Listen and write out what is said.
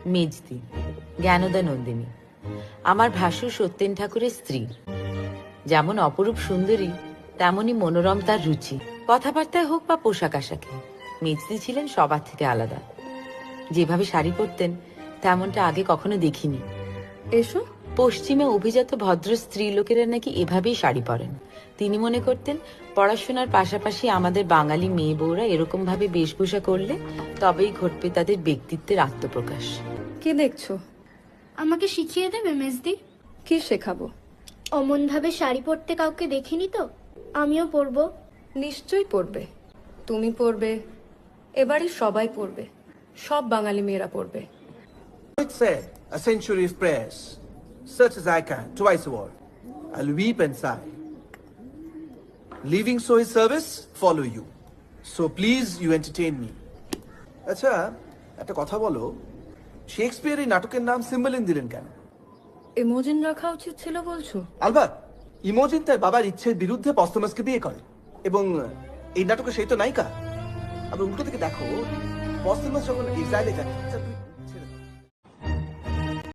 মেজদি, জ্ঞানদা নন্দিনী, আমার ভাসুর সত্যেন ঠাকুরের স্ত্রী। যেমন অপরূপ সুন্দরী, তেমনই মনোরম তার রুচি, কথাবার্তায় হোক বা পোশাক আশাকে। মেজদি ছিলেন সবার থেকে আলাদা। যেভাবে শাড়ি পরতেন তেমনটা আগে কখনো দেখিনি। এসো। পশ্চিমে অভিজাত ভদ্র স্ত্রী লোকেরা নাকি এভাবেই শাড়ি পরেন। তিনি মনে করতেন পড়াশোনার পাশাপাশি আমাদের বাঙালি মেয়ে বউরা এরকম ভাবে বেশভূষা করলে তবেই ঘটবে তাদের ব্যক্তিত্বের আত্মপ্রকাশ। কি দেখছো? আমাকে শিখিয়ে দেবে মেজদি? কি শেখাবো? অমন ভাবে শাড়ি পরতে কাউকে দেখিনি তো, আমিও পরবো। নিশ্চয়ই পড়বে, তুমি পড়বে, এবারে সবাই পড়বে, সব বাঙালি মেয়েরা পড়বে। It said, a century of prayers, such as I can, twice a word. I'll weep and sigh. Leaving so his service, follow you. So please, you entertain me. আচ্ছা, একটা কথা বলো, শেক্সপিয়ার এই নাটকের নাম সিম্বলিন দিলেন কেন? ইমোজিন রাখা উচিত ছিল বলছো? আলবাত, ইমোজিন তার বাবার ইচ্ছের বিরুদ্ধে পস্তমাসকে বিয়ে করে, এবং এই নাটকে সেই তো নায়িকা। আবার উল্টো থেকে দেখো, পস্তমাস যখন ইসরায়েলে যায়